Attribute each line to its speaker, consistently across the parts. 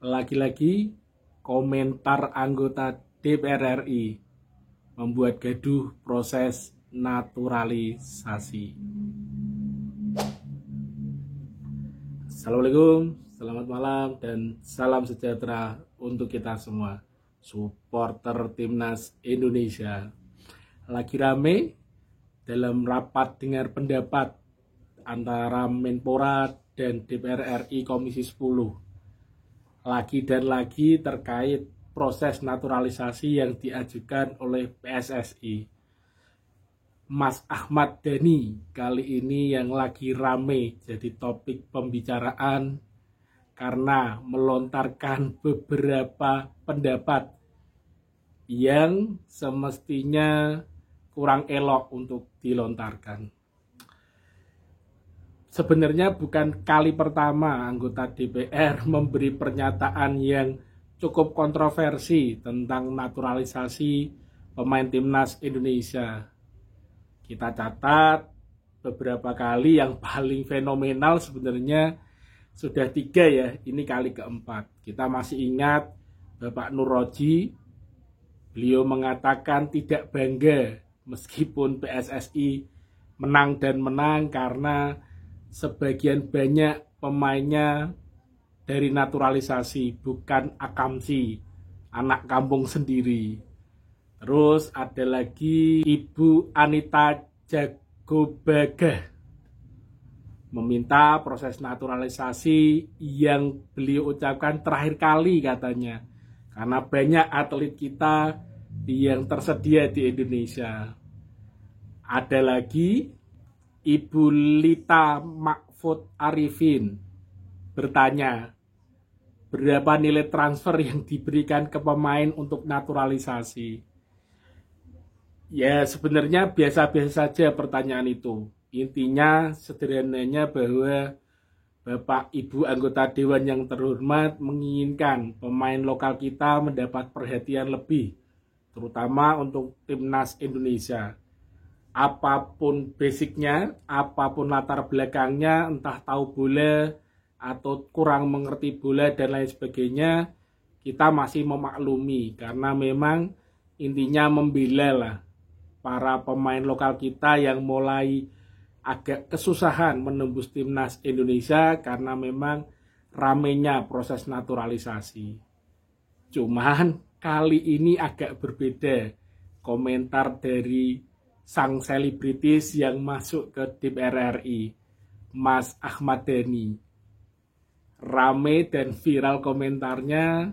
Speaker 1: Lagi-lagi komentar anggota DPR RI membuat gaduh proses naturalisasi. Assalamualaikum, selamat malam dan salam sejahtera untuk kita semua, supporter Timnas Indonesia. Lagi rame dalam rapat dengar pendapat antara Menpora dan DPR RI Komisi 10. Lagi dan lagi terkait proses naturalisasi yang diajukan oleh PSSI. Mas Ahmad Dhani kali ini yang lagi rame jadi topik pembicaraan karena melontarkan beberapa pendapat yang semestinya kurang elok untuk dilontarkan. Sebenarnya bukan kali pertama anggota DPR memberi pernyataan yang cukup kontroversi tentang naturalisasi pemain Timnas Indonesia. Kita catat beberapa kali, yang paling fenomenal sebenarnya sudah 3 ya, ini kali keempat. Kita masih ingat Bapak Nur Roji, beliau mengatakan tidak bangga meskipun PSSI menang dan menang karena sebagian banyak pemainnya dari naturalisasi, bukan akamsi, anak kampung sendiri. Terus ada lagi Ibu Anita Jagobagah meminta proses naturalisasi yang beliau ucapkan terakhir kali katanya, karena banyak atlet kita yang tersedia di Indonesia. Ada lagi Ibu Lita Mahfud Arifin bertanya, berapa nilai transfer yang diberikan ke pemain untuk naturalisasi? Ya sebenarnya biasa-biasa saja pertanyaan itu. Intinya sederhananya bahwa Bapak Ibu anggota Dewan yang terhormat menginginkan pemain lokal kita mendapat perhatian lebih, terutama untuk Timnas Indonesia. Apapun basicnya, apapun latar belakangnya, entah tahu bola atau kurang mengerti bola dan lain sebagainya, kita masih memaklumi karena memang intinya membela lah para pemain lokal kita yang mulai agak kesusahan menembus Timnas Indonesia karena memang ramenya proses naturalisasi. Cuman kali ini agak berbeda komentar dari sang selebritis yang masuk ke DPR RI, Mas Ahmad Dhani. Rame dan viral komentarnya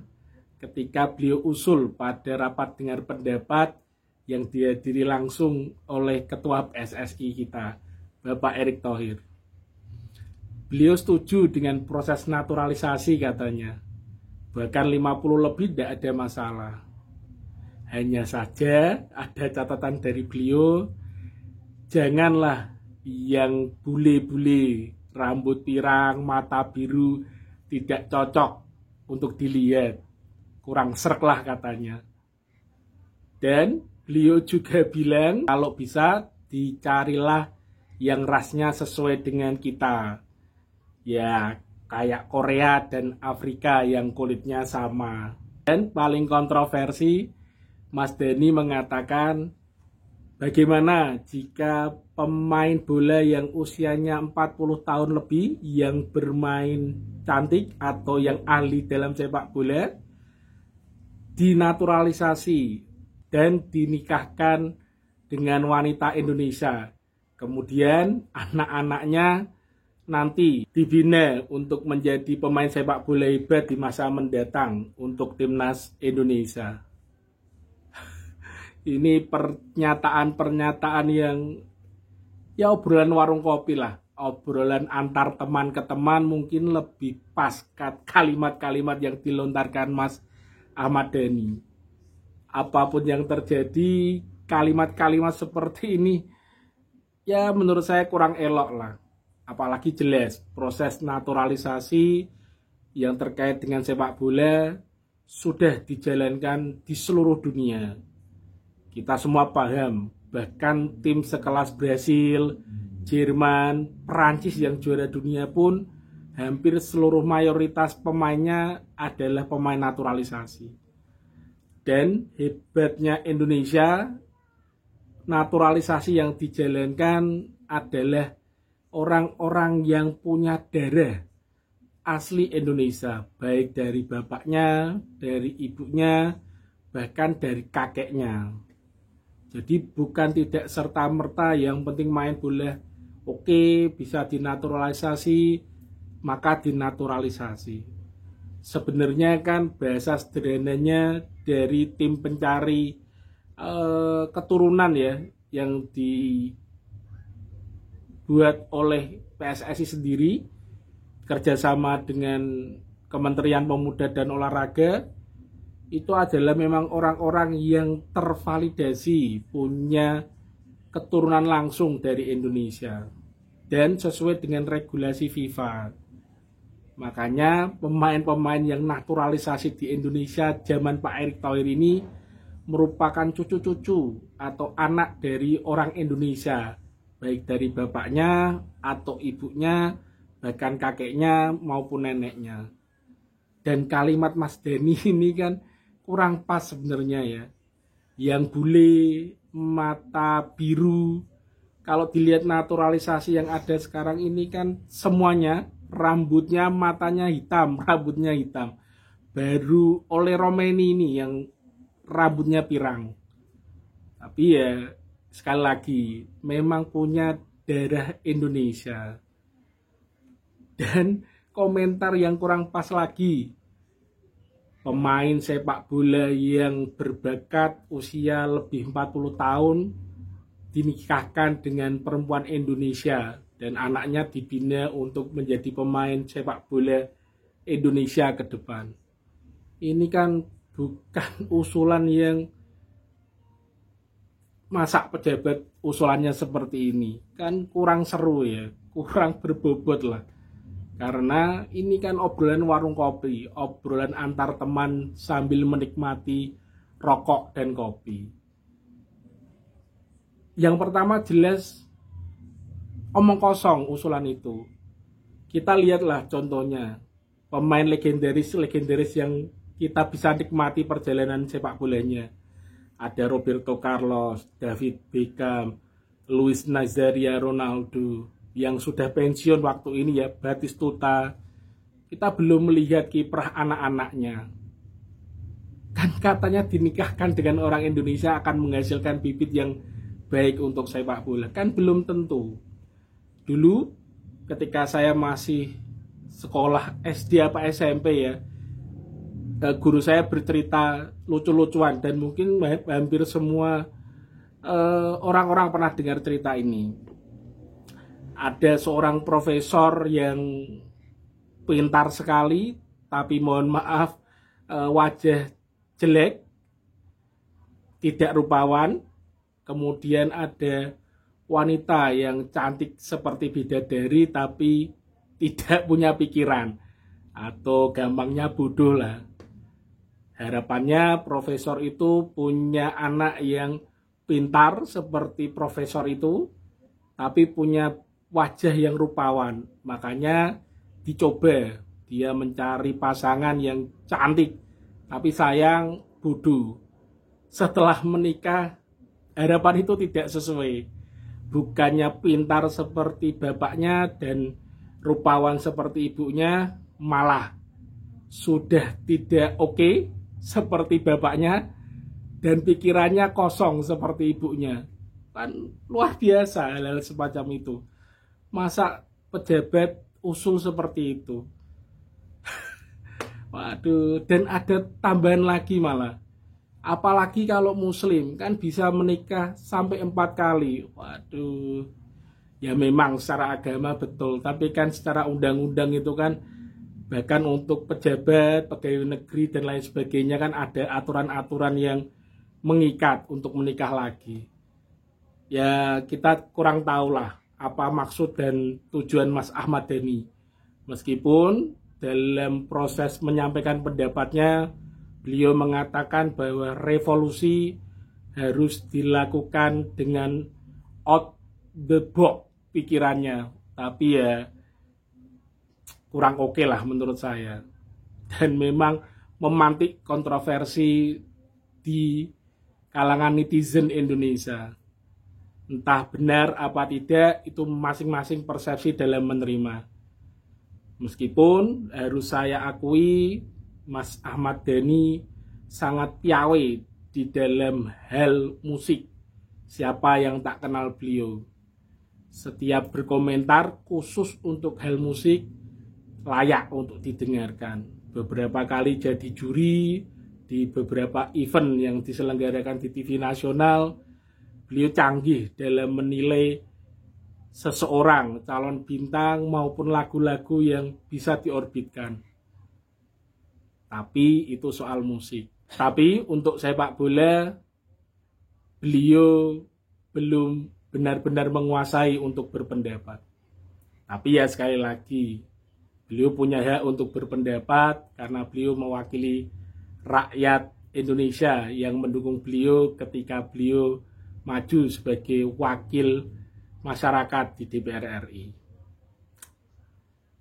Speaker 1: ketika beliau usul pada rapat dengar pendapat yang dihadiri langsung oleh Ketua PSSI kita, Bapak Erick Thohir. Beliau setuju dengan proses naturalisasi katanya. Bahkan 50 lebih tidak ada masalah. Hanya saja ada catatan dari beliau, janganlah yang bule-bule, rambut pirang, mata biru tidak cocok untuk dilihat. Kurang srek lah katanya. Dan beliau juga bilang kalau bisa dicarilah yang rasnya sesuai dengan kita. Ya kayak Korea dan Afrika yang kulitnya sama. Dan paling kontroversi, Mas Dhani mengatakan, bagaimana jika pemain bola yang usianya 40 tahun lebih yang bermain cantik atau yang ahli dalam sepak bola dinaturalisasi dan dinikahkan dengan wanita Indonesia. Kemudian anak-anaknya nanti dibina untuk menjadi pemain sepak bola hebat di masa mendatang untuk Timnas Indonesia. Ini pernyataan-pernyataan yang ya obrolan warung kopi lah, obrolan antar teman ke teman, mungkin lebih pas kalimat-kalimat yang dilontarkan Mas Ahmad Dhani. Apapun yang terjadi, kalimat-kalimat seperti ini ya menurut saya kurang elok lah. Apalagi jelas proses naturalisasi yang terkait dengan sepak bola sudah dijalankan di seluruh dunia. Kita semua paham, bahkan tim sekelas Brasil, Jerman, Perancis yang juara dunia pun hampir seluruh mayoritas pemainnya adalah pemain naturalisasi. Dan hebatnya Indonesia, naturalisasi yang dijalankan adalah orang-orang yang punya darah asli Indonesia, baik dari bapaknya, dari ibunya, bahkan dari kakeknya. Jadi bukan tidak serta-merta yang penting main bola oke, bisa dinaturalisasi, maka dinaturalisasi. Sebenarnya kan bahasa sederhananya dari tim pencari keturunan ya, yang dibuat oleh PSSI sendiri kerjasama dengan Kementerian Pemuda dan Olahraga, itu adalah memang orang-orang yang tervalidasi punya keturunan langsung dari Indonesia dan sesuai dengan regulasi FIFA. Makanya pemain-pemain yang naturalisasi di Indonesia zaman Pak Erick Thohir ini merupakan cucu-cucu atau anak dari orang Indonesia, baik dari bapaknya atau ibunya, bahkan kakeknya maupun neneknya. Dan kalimat Mas Denny ini kan kurang pas sebenarnya ya. Yang bule, mata biru. Kalau dilihat naturalisasi yang ada sekarang ini kan semuanya rambutnya, matanya hitam, rambutnya hitam. Baru oleh Romeni ini yang rambutnya pirang. Tapi ya sekali lagi memang punya darah Indonesia. Dan komentar yang kurang pas lagi, pemain sepak bola yang berbakat usia lebih 40 tahun dinikahkan dengan perempuan Indonesia dan anaknya dibina untuk menjadi pemain sepak bola Indonesia ke depan. Ini kan bukan usulan yang masa pejabat usulannya seperti ini. Kan kurang seru ya, kurang berbobot lah. Karena ini kan obrolan warung kopi, obrolan antar teman sambil menikmati rokok dan kopi. Yang pertama jelas omong kosong usulan itu. Kita lihatlah contohnya, pemain legendaris yang kita bisa nikmati perjalanan sepak bolanya. Ada Roberto Carlos, David Beckham, Luis Nazario Ronaldo, yang sudah pensiun waktu ini ya, Batistuta. Kita belum melihat kiprah anak-anaknya. Kan katanya dinikahkan dengan orang Indonesia akan menghasilkan bibit yang baik untuk sepak bola. Kan belum tentu. Dulu ketika saya masih sekolah SD apa SMP ya, guru saya bercerita lucu-lucuan dan mungkin hampir semua orang-orang pernah dengar cerita ini. Ada seorang profesor yang pintar sekali, tapi mohon maaf wajah jelek, tidak rupawan. Kemudian ada wanita yang cantik seperti bidadari, tapi tidak punya pikiran, atau gampangnya bodoh lah. Harapannya profesor itu punya anak yang pintar seperti profesor itu, tapi punya wajah yang rupawan. Makanya dicoba dia mencari pasangan yang cantik, tapi sayang bodoh. Setelah menikah, harapan itu tidak sesuai. Bukannya pintar seperti bapaknya dan rupawan seperti ibunya, malah sudah tidak oke seperti bapaknya dan pikirannya kosong seperti ibunya. Kan luar biasa hal-hal semacam itu. Masa pejabat usul seperti itu? Waduh, dan ada tambahan lagi malah. Apalagi kalau muslim, kan bisa menikah sampai 4 kali. Waduh, ya memang secara agama betul. Tapi kan secara undang-undang itu kan, bahkan untuk pejabat, pegawai negeri, dan lain sebagainya kan ada aturan-aturan yang mengikat untuk menikah lagi. Ya kita kurang tahu lah apa maksud dan tujuan Mas Ahmad Dhani. Meskipun dalam proses menyampaikan pendapatnya, beliau mengatakan bahwa revolusi harus dilakukan dengan out the box pikirannya. Tapi ya kurang oke lah menurut saya. Dan memang memantik kontroversi di kalangan netizen Indonesia. Entah benar apa tidak, itu masing-masing persepsi dalam menerima. Meskipun harus saya akui, Mas Ahmad Dhani sangat piawai di dalam hal musik. Siapa yang tak kenal beliau? Setiap berkomentar khusus untuk hal musik layak untuk didengarkan. Beberapa kali jadi juri di beberapa event yang diselenggarakan di TV nasional. Beliau canggih dalam menilai seseorang, calon bintang maupun lagu-lagu yang bisa diorbitkan. Tapi itu soal musik. Tapi untuk sepak bola, beliau belum benar-benar menguasai untuk berpendapat. Tapi ya sekali lagi, beliau punya hak untuk berpendapat karena beliau mewakili rakyat Indonesia yang mendukung beliau ketika beliau maju sebagai wakil masyarakat di DPR RI.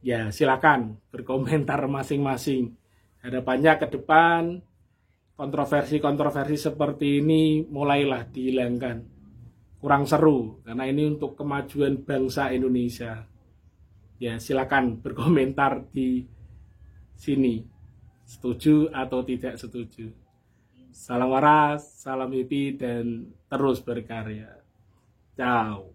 Speaker 1: Ya, silakan berkomentar masing-masing. Harapannya ke depan kontroversi-kontroversi seperti ini mulailah dihilangkan. Kurang seru karena ini untuk kemajuan bangsa Indonesia. Ya, silakan berkomentar di sini. Setuju atau tidak setuju. Salam waras, salam happy, dan terus berkarya. Ciao.